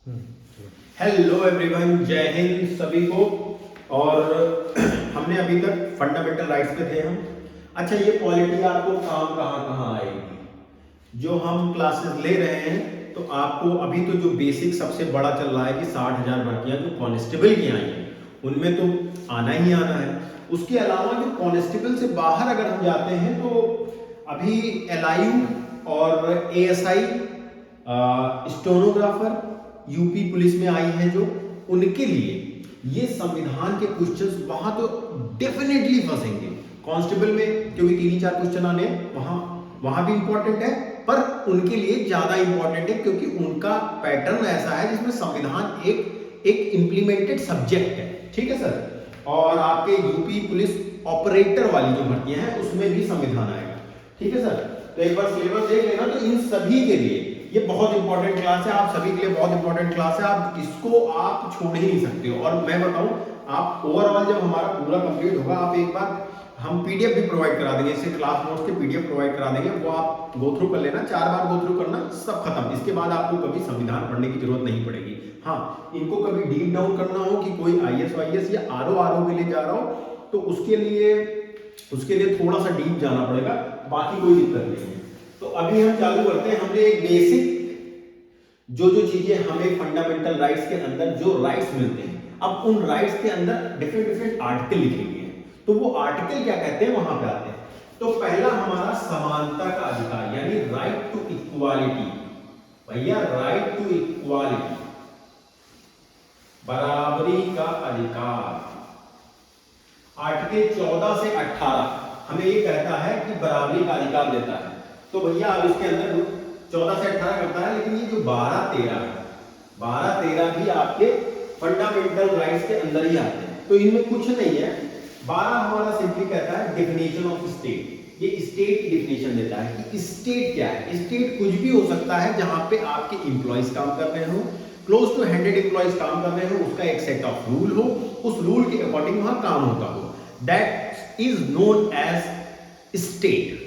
Hello everyone, जय हिंद सभी को। और हमने अभी तक फंडामेंटल राइट्स पे थे हम। अच्छा, ये पॉलिटी आपको काम कहाँ कहाँ आएगी जो हम क्लासेस ले रहे हैं। तो आपको अभी तो जो बेसिक सबसे बड़ा चल रहा है कि 60,000 भर्तियां जो कांस्टेबल की आई हैं उनमें तो आना ही आना है। उसके अलावा जो कांस्टेबल से बाहर अगर हम जाते हैं तो अभी एलआईयू और एएसआई, स्टेनोग्राफर, यूपी पुलिस में आई है जो, उनके लिए ये संविधान के क्वेश्चंस वहां तो डेफिनेटली फंसेंगे। कांस्टेबल में क्योंकि 3 4 क्वेश्चन आने वहां वहां भी इंपॉर्टेंट है, पर उनके लिए ज्यादा इंपॉर्टेंट है क्योंकि उनका पैटर्न ऐसा है जिसमें संविधान एक एक इंप्लीमेंटेड सब्जेक्ट है। ठीक है सर। और आपके यूपी पुलिस ऑपरेटर वाली जो भर्तियां हैं उसमें भी संविधान आएगा। ठीक है सर। तो एक बार सिलेबस देख लेना। तो इन सभी के लिए ये बहुत इंपॉर्टेंट क्लास है, आप सभी के लिए बहुत इंपॉर्टेंट क्लास है। आप इसको आप छोड़ ही नहीं सकते हो। और मैं बताऊं, आप ओवरऑल जब हमारा पूरा कंप्लीट होगा, आप एक बार हम पीडीएफ भी प्रोवाइड करा देंगे, इससे क्लास नोट्स के पीडीएफ प्रोवाइड करा देंगे, वो आप गो थ्रू कर लेना। 4 बार गो थ्रू करना, सब खत्म। इसके बाद आपको कभी संविधान पढ़ने की जरूरत नहीं पड़ेगी। हाँ, इनको कभी डीप डाउन करना हो कि कोई आईएएस वाईएएस या आरओ के लिए जा रहा हो तो उसके लिए थोड़ा सा डीप जाना पड़ेगा, बाकी कोई दिक्कत नहीं है। तो अभी हम चालू करते हैं। हमने एक बेसिक जो चीजें हमें फंडामेंटल राइट्स के अंदर जो राइट्स मिलते हैं, अब उन राइट्स के अंदर डिफरेंट डिफरेंट आर्टिकल लिखे गए हैं, तो वो आर्टिकल क्या कहते हैं वहां पे आते हैं। तो पहला हमारा समानता का अधिकार, यानी राइट टू इक्वालिटी। भैया, राइट टू इक्वालिटी, बराबरी का अधिकार। आर्टिकल 14 से 18 हमें ये कहता है कि बराबरी का अधिकार देता है। तो भैया अब इसके अंदर 14 से 18 करता है, लेकिन ये जो 12 13 है, 12 13 भी आपके फंडामेंटल राइट्स के अंदर ही आते हैं। तो इनमें कुछ नहीं है। 12 हमारा सिंपली कहता है डेफिनेशन ऑफ स्टेट। ये स्टेट की डेफिनेशन देता है कि स्टेट क्या है। स्टेट कुछ भी हो सकता है जहां पे आपके इंप्लॉइज काम कर रहे हो, क्लोज टू 100 इंप्लॉइज काम कर रहे हो, उसका एक सेट ऑफ रूल हो, उस रूल के अकॉर्डिंग वहां काम होता हो, that is known as state.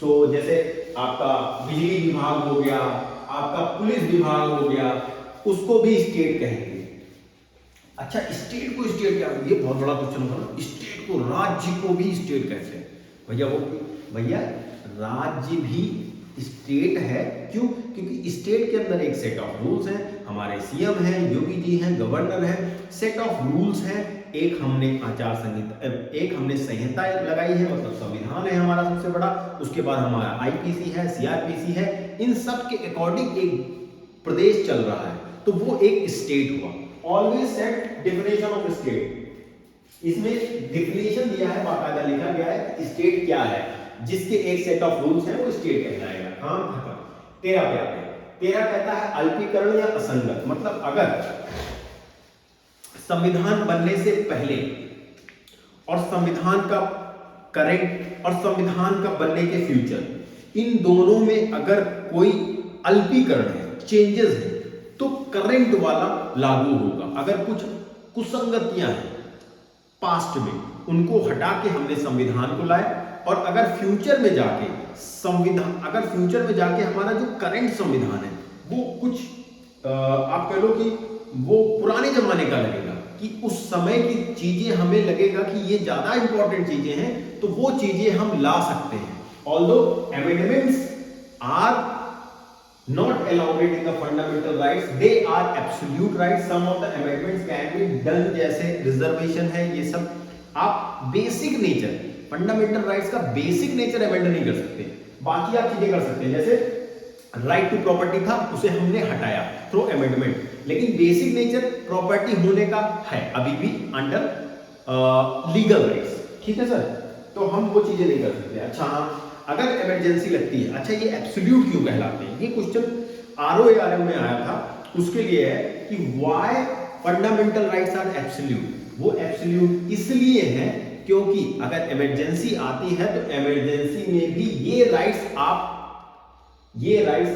So जैसे आपका बिजली विभाग हो गया, आपका पुलिस विभाग हो गया, उसको भी स्टेट कहेंगे। अच्छा, स्टेट को स्टेट क्या, ये बहुत बड़ा क्वेश्चन होगा ना। स्टेट को, राज्य को भी स्टेट कैसे? भैया राज्य भी स्टेट है। क्यों? क्योंकि स्टेट के अंदर एक सेट ऑफ रूल्स हैं। हमारे सीएम हैं, योगी जी हैं, गवर्नर हैं, सेट ऑफ रूल्स हैं। एक हमने आचार संहिता, एक हमने संहिता लगाई है, मतलब संविधान है हमारा सबसे बड़ा। उसके बाद हमारा आईपीसी है, सीआरपीसी है। इन सब के अकॉर्डिंग एक प्रदेश चल रहा है, तो वो एक स्टेट हुआ। Always set definition of state. इसमें डेफिनेशन दिया है, बाकायदा लिखा गया है स्टेट क्या है। जिसके एक सेट ऑफ रूल्स हैं वो स्टेट कहलाएगा। काम खत्म। 13 पे आते हैं। 13 कहता है अल्पीकरण या असंगत। मतलब अगर संविधान बनने से पहले और संविधान का करेंट और संविधान का बनने के फ्यूचर, इन दोनों में अगर कोई अल्पीकरण है, चेंजेस है, तो करंट वाला लागू होगा। अगर कुछ कुसंगतियां हैं पास्ट में, उनको हटा के हमने संविधान को लाए। और अगर फ्यूचर में जाके हमारा जो करंट संविधान है वो कुछ आप कह लो कि वो पुराने जमाने का लगेगा, कि उस समय की चीजें हमें लगेगा कि ये ज्यादा इंपॉर्टेंट चीजें हैं, तो वो चीजें हम ला सकते हैं। Although amendments are not allowed in the fundamental rights, they are absolute rights. Some of the amendments can be done, जैसे रिजर्वेशन है, ये सब आप बेसिक नेचर, फंडामेंटल राइट्स का बेसिक नेचर अमेंड नहीं कर सकते। बाकी आप चीजें कर सकते हैं, जैसे राइट टू प्रॉपर्टी था, उसे हमने हटाया थ्रू अमेंडमेंट, लेकिन बेसिक नेचर प्रॉपर्टी होने का है अभी भी अंडर लीगल राइट्स। ठीक है सर। तो हम वो चीजें नहीं कर सकते। अच्छा हाँ, अगर इमरजेंसी लगती है, अच्छा ये एब्सोल्यूट क्यों कहलाते हैं? ये क्वेश्चन आरओ में आया था, उसके लिए है कि why fundamental rights are absolute. वो एब्सोल्यूट इसलिए है क्योंकि अगर इमरजेंसी आती है तो इमरजेंसी में भी ये राइट्स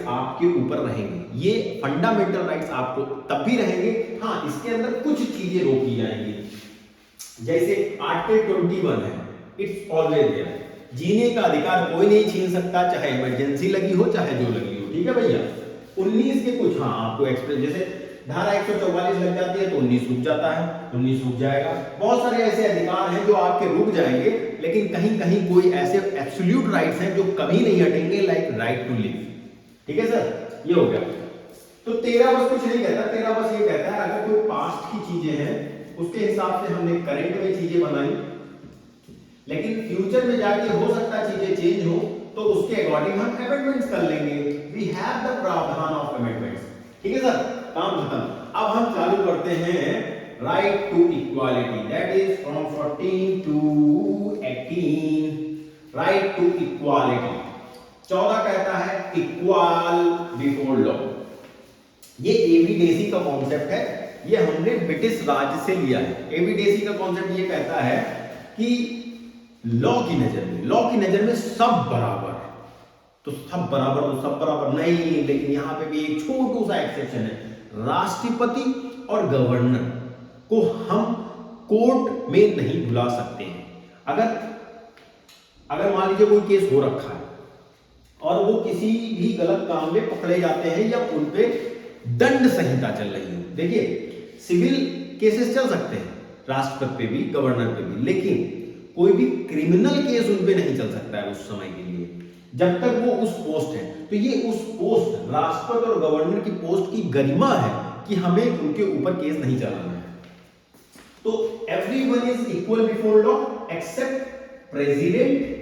आपके ऊपर रहेंगे। ये फंडामेंटल राइट्स आपको तब भी रहेंगे। हाँ, इसके अंदर कुछ चीजें रोकी जाएंगी, जैसे आर्टिकल 21 है, इट्स ऑलवेज देयर। जीने का अधिकार कोई नहीं छीन सकता, चाहे इमरजेंसी लगी हो चाहे जो लगी हो। ठीक है भैया। 19 के कुछ, हाँ आपको एक्सप्रेस, जैसे धारा 144 लग जाती है तो 19 रुक जाता है, 19 रुक जाएगा। बहुत सारे ऐसे अधिकार हैं जो आपके रुक जाएंगे, लेकिन कहीं कहीं कोई ऐसे एब्सोल्यूट राइट्स हैं जो कभी नहीं हटेंगे, लाइक राइट टू लिव। ठीक है सर, ये हो गया। तो 13 बस कुछ नहीं कहता, 13 बस ये कहता है अगर कोई पास्ट की चीजें हैं उसके हिसाब से हमने करंट में चीजें बनाई, लेकिन फ्यूचर में जाके हो सकता है चीजें चेंज हो, तो उसके अकॉर्डिंग हम अमेंडमेंट्स कर लेंगे। वी हैव द प्रावधान ऑफ अमेंडमेंट्स। ठीक है सर, काम खत्म। अब हम चालू करते हैं right to equality, that is from 14 to 18। Right to equality 14 कहता है इक्वल बिफोर लॉ। ये एविडेसी का कॉन्सेप्ट है, ये हमने ब्रिटिश राज से लिया है। एविडेसी का कॉन्सेप्ट ये कहता है कि लॉ की नजर में सब बराबर, तो सब बराबर तो सब बराबर नहीं, लेकिन यहां पे भी एक छोटू सा एक्सेप्शन है। राष्ट्रपति और गवर्नर को हम कोर्ट में नहीं बुला सकते हैं। अगर मान लीजिए कोई केस हो रखा है और वो किसी भी गलत काम में पकड़े जाते हैं या उन पे दंड संहिता चल रही है, देखिए सिविल केसेस चल सकते हैं राष्ट्रपति पे भी, गवर्नर पे भी, लेकिन कोई भी क्रिमिनल केस उन पे नहीं चल सकता है उस समय के लिए, जब तक वो उस पोस्ट है। तो ये उस पोस्ट, राष्ट्रपति और गवर्नर की पोस्ट की गरिमा है कि हमें उनके ऊपर केस नहीं चलाना है। तो everyone is equal before law except president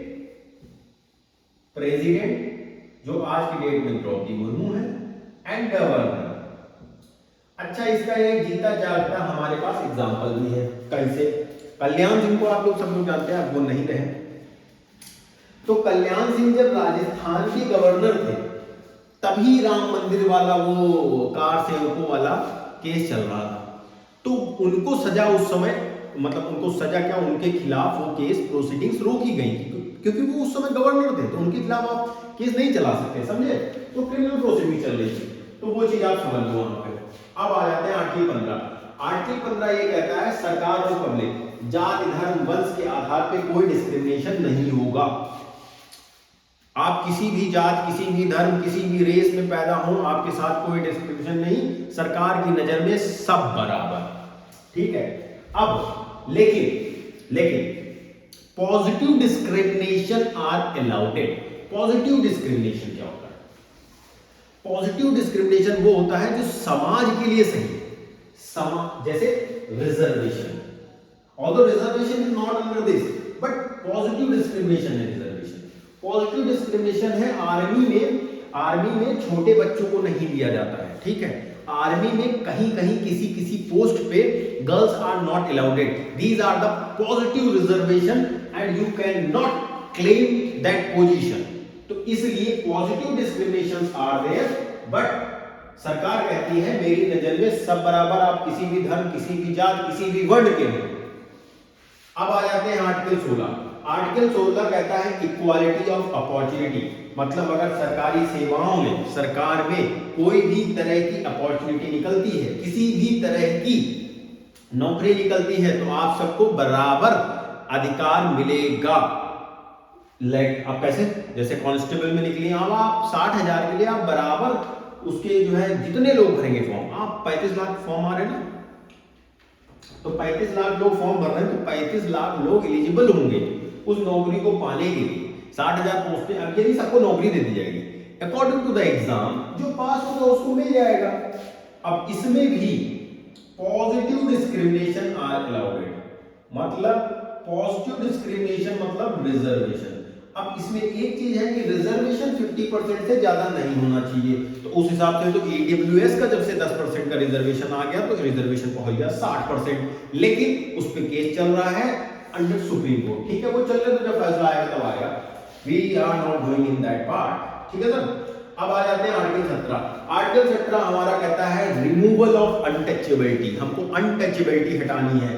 जो आज की डेट में द्रौपदी मुर्मू है, एंड गवर्नर। अच्छा, इसका एक जीता जागता हमारे पास एग्जांपल भी है। कैसे? कल्याण सिंह को आप लोग सब लोग जानते हैं, अब वो नहीं रहे। तो कल्याण सिंह जब राजस्थान के गवर्नर थे तभी राम मंदिर वाला वो कार सेवकों वाला केस चल रहा था। तो उनको सजा उस समय, मतलब उनको सजा क्या, उनके खिलाफ वो केस प्रोसीडिंग्स रोकी गई क्योंकि वो उस समय गवर्नर थे, तो उनके खिलाफ आप केस नहीं चला सकते, समझे? तो क्रिमिनल प्रोसीडिंग चल रही थी, तो वो चीज आप समझ लो वहां पे। अब आ जाते हैं आर्टिकल 15। आर्टिकल 15 ये कहता है सरकार और पब्लिक, जाति धर्म वंश के आधार पे कोई डिस्क्रिमिनेशन नहीं होगा। आप किसी भी जात, किसी भी धर्म, किसी भी रेस में पैदा हो, आपके साथ कोई डिस्क्रिमिनेशन नहीं, सरकार की नजर में सब बराबर। ठीक है। अब लेकिन positive discrimination are allowed. Positive discrimination क्या होता है? पॉजिटिव डिस्क्रिमिनेशन वो होता है जो समाज के लिए सही है। जैसे reservation, although reservation is not under this, but positive discrimination है रिजर्वेशन। पॉजिटिव डिस्क्रिमिनेशन है आर्मी में छोटे बच्चों को नहीं लिया जाता है। ठीक है, आर्मी में कहीं किसी पोस्ट पे girls are not allowed. These are the positive reservation and you can not claim that position. तो इसलिए positive discriminations are there, but सरकार कहती है मेरी नजर में सब बराबर, आप किसी भी धर्म, किसी भी जात, किसी भी वर्ण के हो। अब आ जाते हैं आर्टिकल 16। आर्टिकल 16 कहता है इक्वालिटी ऑफ अपॉर्चुनिटी, मतलब अगर सरकारी सेवाओं में, सरकार में कोई भी तरह की अपॉर्चुनिटी निकलती है, किसी भी तरह की नौकरी निकलती है, तो आप सबको बराबर अधिकार मिलेगा। लाइक आप कैसे, जैसे कांस्टेबल में निकली, अब आप 60,000 के लिए आप बराबर उसके जो है जितने लोग भरेंगे फॉर्म, आप 35 लाख फॉर्म आ रहे ना, तो 35 लाख लोग फॉर्म भर रहे हैं, तो 35 लाख लोग एलिजिबल होंगे उस नौकरी को पाने के लिए। 60,000 पोस्टें, अब ये नहीं सबको नौकरी दे दी जाएगी, अकॉर्डिंग टू द एग्जाम जो पास होगा उसको मिल जाएगा। अब इसमें भी पॉजिटिव डिस्क्रिमिनेशन आर अलाउडेड, मतलब पॉजिटिव डिस्क्रिमिनेशन मतलब रिजर्वेशन। अब इसमें एक चीज है कि रिजर्वेशन 50% से ज्यादा नहीं होना चाहिए, तो उस हिसाब से तो ईडब्ल्यूएस का जब से 10% का रिजर्वेशन आ गया तो रिजर्वेशन पहुंच गया 60%, लेकिन उस पर केस चल रहा है अंडर सुप्रीम कोर्ट। ठीक है, वो चल रहे, तो जब फैसला आएगा तब आएगा। We are not going in that part. ठीक है सर। अब आ जाते हैं आर्टिकल 17। आर्टिकल 17 हमारा कहता है रिमूवल ऑफ अनटचेबिलिटी, हमको अनटचेबिलिटी हटानी है।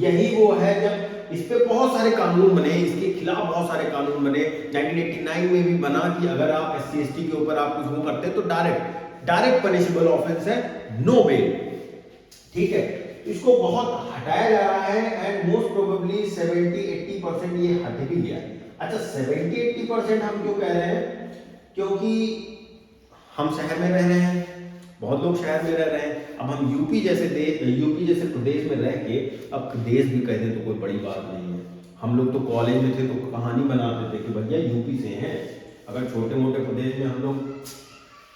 यही वो है जब इस पे बहुत सारे कानून बने, इसके खिलाफ बहुत सारे कानून बने। 1989 में भी बना कि अगर आप SC/ST के ऊपर आप कुछ वो करते हैं तो डायरेक्ट पनिशेबल ऑफेंस है, नो बेल। ठीक है, इसको बहुत हटाया जा रहा है एंड मोस्ट प्रोबेबली 70-80% ये हट भी गया। अच्छा, 70-80% हम क्यों कह रहे हैं? क्योंकि हम शहर में रह रहे हैं, बहुत लोग शहर में रह रहे हैं। अब हम यूपी जैसे प्रदेश में रह के अब प्रदेश भी कह दें तो कोई बड़ी बात नहीं है। हम लोग तो कॉलेज में थे तो कहानी बनाते थे कि भैया यूपी से हैं। अगर छोटे मोटे प्रदेश में हम लोग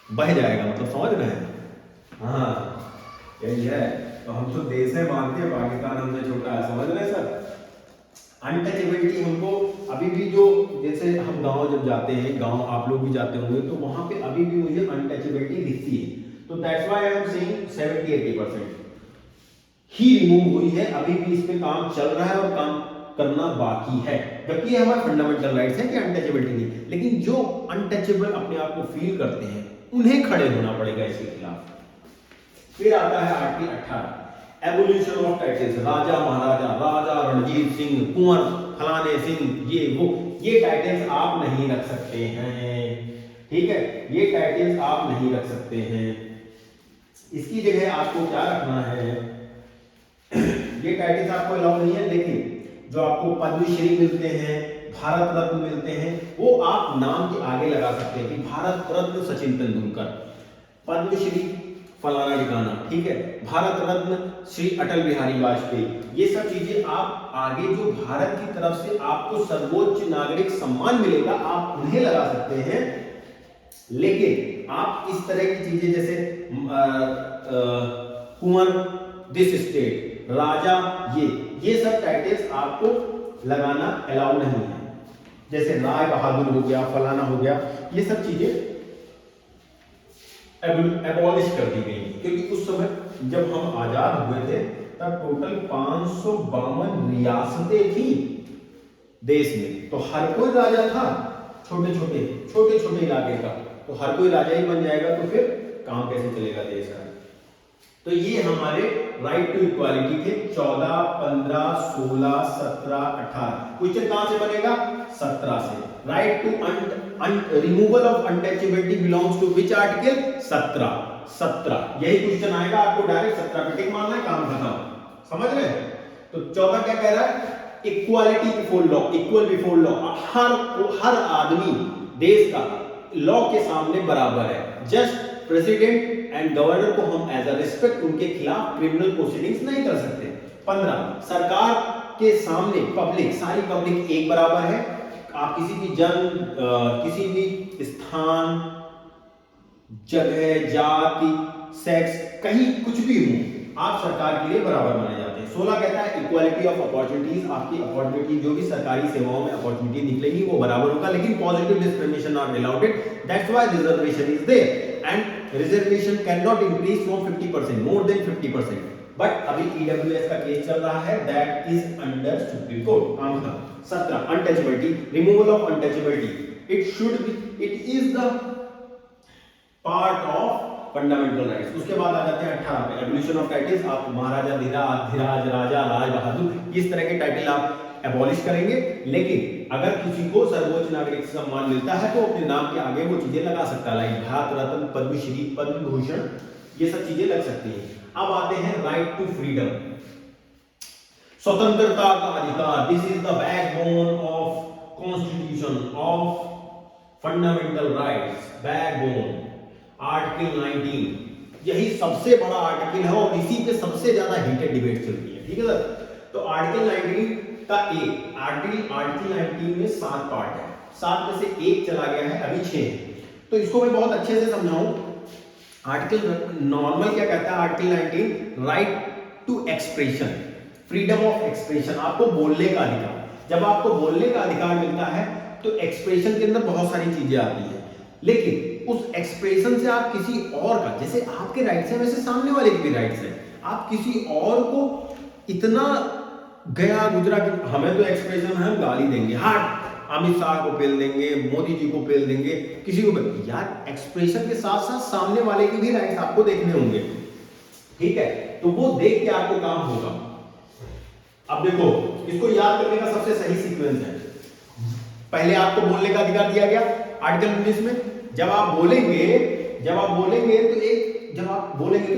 बह जाएगा, मतलब समझ रहे हैं। हाँ यही है। तो हम तो देश है मानते हैं, पाकिस्तान हमसे छोटा है, समझ रहे हैं सर। अनटचेबिलिटी हमको अभी भी, जो जैसे हम गांव जब जाते हैं, गांव आप लोग भी जाते होंगे, तो वहां पे अभी भी मुझे अनटचेबिलिटी दिखती है। तो that's why I am saying 70-80% he remove हुई है। अभी भी इस पे काम चल रहा है और काम करना बाकी है, जबकि ये हमारे फंडामेंटल राइट्स हैं कि अनटचेबिलिटी नहीं। लेकिन जो अनटचेबल अपने आप को फील करते हैं उन्हें खड़े होना पड़ेगा इसके खिलाफ। फिर आता है आर्टिकल 18, एवोल्यूशन ऑफ टाइटल्स। राजा महाराजा, राजा रणजीत सिंह, कुंवर फलाने सिंह, ये टाइटल्स आप नहीं रख सकते हैं, ठीक है। ये टाइटल्स आप नहीं रख सकते हैं। इसकी जगह आपको क्या रखना है, ये टाइटल्स आपको अलाउ नहीं है। लेकिन जो आपको पद्मश्री मिलते हैं, भारत रत्न मिलते हैं, वो आप नाम के आगे लगा सकते हैं कि भारत रत्न सचिन तेंदुलकर, पद्मश्री फलाना ठिकाना, ठीक है, भारत रत्न श्री अटल बिहारी वाजपेयी। ये सब चीजें आप आगे जो भारत की तरफ से आपको सर्वोच्च नागरिक सम्मान मिलेगा आप उन्हें लगा सकते हैं। लेकिन आप इस तरह की चीजें जैसे कुंवर दिस स्टेट, राजा, ये सब टाइटल्स आपको लगाना अलाउ नहीं है। जैसे राय बहादुर हो गया, फलाना हो गया, ये सब चीजें एबॉलिश कर दी गई। क्योंकि उस समय जब हम आजाद हुए थे तब टोटल 552 रियासतें थी देश में। तो हर कोई राजा था, छोटे छोटे इलाके का, तो हर कोई राजा ही बन जाएगा तो फिर काम कैसे चलेगा देश का। तो ये हमारे राइट टू इक्वालिटी थे 14, 15, 16, 17, 18। क्वेश्चन कहां से बनेगा? 17 से। Right to removal of untouchability belongs to which article? 17। यही क्वेश्चन आएगा, आपको डायरेक्ट 17 पे टिक मारना है, काम खत्म। समझ रहे हैं? तो 14 क्या कह रहा है? Equality before law, equal before law. हर आदमी देश का लॉ के सामने बराबर है। जस्ट प्रेसिडेंट एंड गवर्नर को हम एज अ रिस्पेक्ट उनके खिलाफ क्रिमिनल प्रोसीडिंग्स नहीं कर सकते। 15, सरकार के सामने पब्लिक, सारी पब्लिक एक बराबर है। आप किसी भी किसी भी स्थान, जगह, जाति, सेक्स, कहीं कुछ भी हो, आप सरकार के लिए बराबर माने जाते हैं। 16 कहता है इक्वालिटी ऑफ अपॉर्चुनिटीज, आपकी अपॉर्चुनिटी जो भी सरकारी सेवाओं में अपॉर्चुनिटी निकलेगी वो बराबर होगा, लेकिन positive discrimination not allowed it. That's why reservation is there and reservation can not increase from 50%, more than 50%। But अभी ईडब्ल्यूएस का केस चल रहा है, that is under supreme court. 17, untouchability, removal of untouchability, it is the part of fundamental rights. उसके बाद आ जाते हैं 18 पे, एबोलिशन ऑफ टाइटल्स। आप महाराजा, धीराज, राजा, राज बहादुर, इस तरह के टाइटल आप एबॉलिश करेंगे। लेकिन अगर किसी को सर्वोच्च नागरिक सम्मान मिलता है तो अपने नाम के आगे वो चीजें लगा सकता है, लाइक भारत रत्न, पद्मश्री, पद्म भूषण, ये सब चीजें लग सकती हैं। अब आते हैं राइट टू फ्रीडम, स्वतंत्रता का अधिकार। This is the backbone of constitution of fundamental rights, backbone. Article 19 यही सबसे बड़ा आर्टिकल है और इसी पे सबसे ज्यादा हीटेड डिबेट चलती है, ठीक है सर। तो आर्टिकल 19 का आर्टिकल 19 में 7 पार्ट है, 7 में से 1 चला गया है, अभी 6 है। तो इसको मैं बहुत अच्छे से समझाऊं। आर्टिकल नॉर्मल क्या कहता है? Article 19 right to expression, freedom of expression, आपको बोलने का अधिकार। जब आपको बोलने का अधिकार मिलता है तो एक्सप्रेशन के अंदर बहुत सारी चीजें आती है, लेकिन उस एक्सप्रेशन से आप किसी और का, जैसे आपके राइट्स हैं वैसे सामने वाले के भी राइट्स हैं, आप किसी और को इतना गया गुजरा कि हमें तो एक्सप्रेशन है, हम गाली देंगे, हाँ अमित शाह को पेल देंगे, मोदी जी को पेल देंगे, किसी को यार एक्सप्रेशन के साथ साथ सामने वाले के भी राइट्स आपको देखने होंगे, ठीक है। तो वो देख के आपको काम होगा। अब देखो, इसको याद करने का सबसे सही सीक्वेंस है, पहले आपको बोलने का अधिकार दिया गया आर्टिकल 19 में। जब आप बोलेंगे तो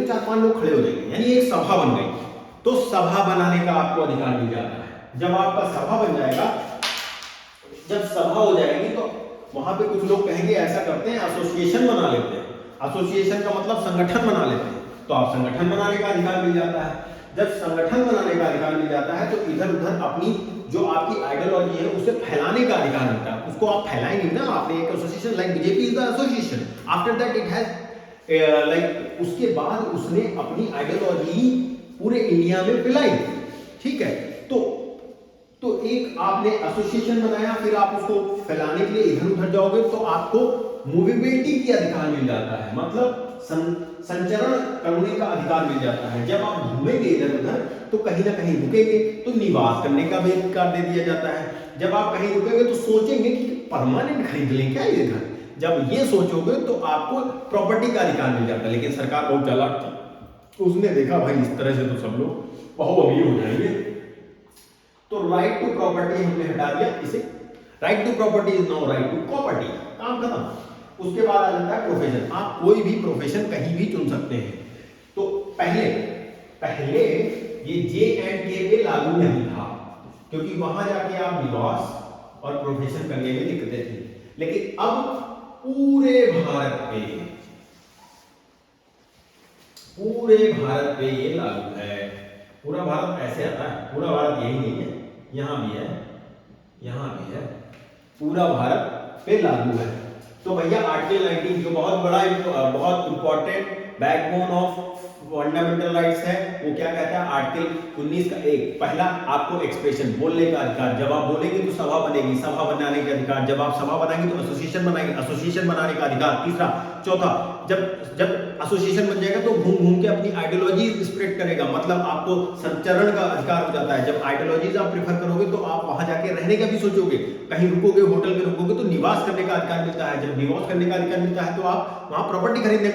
4-5 लोग खड़े हो जाएंगे, यानी एक सभा बन गई, तो सभा बनाने का आपको अधिकार मिल जाता है। जब आपका सभा बन जाएगा, जब सभा हो जाएगी तो वहां पे कुछ लोग कहेंगे ऐसा करते हैं, एसोसिएशन बना लेते हैं। एसोसिएशन का मतलब संगठन बना लेते हैं, तो आप संगठन बनाने का अधिकार मिल जाता है। जब संगठन बनाने का अधिकार मिल जाता है तो इधर उधर अपनी जो आपकी आइडियोलॉजी है उसे फैलाने का अधिकार मिलता है। उसको आप फैलाएंगे ना, आपने एक association like BJP is the association, after that it has like उसके बाद उसने अपनी आइडियोलॉजी पूरे इंडिया में फैलाई, ठीक है। तो एक आपने एसोसिएशन बनाया, फिर आप उसको फैलाने के लिए इधर उधर जाओगे तो आपको मूवेबिलिटी की अधिकार मिल जाता है, मतलब संचरण करने का अधिकार मिल जाता है। जब आप घूमेंगे इधर उधर तो कहीं ना कहीं रुकेंगे तो निवास करने का भी अधिकार दे दिया जाता है। जब आप कहीं रुकेंगे तो सोचेंगे कि परमानेंट खरीद लें क्या ये घर, जब ये सोचोगे तो आपको प्रॉपर्टी का अधिकार मिल जाता है। लेकिन सरकार बहुत चालाक थी, उसने देखा भाई इस तरह से तो सब लोग बहुत अमीर हो जाएंगे, तो राइट टू प्रॉपर्टी हमने हटा दिया, इसे right to property is now right to property, काम खत्म। उसके बाद आ जाता है प्रोफेशन, आप कोई भी प्रोफेशन कहीं भी चुन सकते हैं। तो पहले ये J&K पे लागू नहीं था, क्योंकि वहां जाके आप निवास और प्रोफेशन करने में दिक्कतें थी। लेकिन अब पूरे भारत पे ये लागू है। पूरा भारत ऐसे आता है, पूरा भारत यही नहीं है, यहां भी है, यहां भी है, पूरा भारत पे लागू है। तो भैया आर्टिकल 19 जो बहुत बड़ा बहुत important backbone of fundamental rights है, वो क्या कहता है? आर्टिकल 19 का एक पहला आपको एक्सप्रेशन बोलने का अधिकार, जब आप बोलेंगे तो सभा बनेगी, सभा बनाने का अधिकार, जब आप सभा बनाएंगे तो एसोसिएशन बनाएंगे, एसोसिएशन बनाने का अधिकार। तीसरा, चौथा, जब एसोसिएशन बन जाएगा तो घूम घूम के अपनी आइडियोलॉजी स्प्रेड करेगा, मतलब आपको संचरण का अधिकार हो जाता है। जब आइडियोलॉजीज आप प्रेफर करोगे तो आप वहां जाके रहने का भी सोचोगे, कहीं रुकोगे, होटल में रुकोगे तो निवास करने का अधिकार मिलता है। जब निवास करने का अधिकार मिलता है तो आप वहां प्रॉपर्टी खरीदने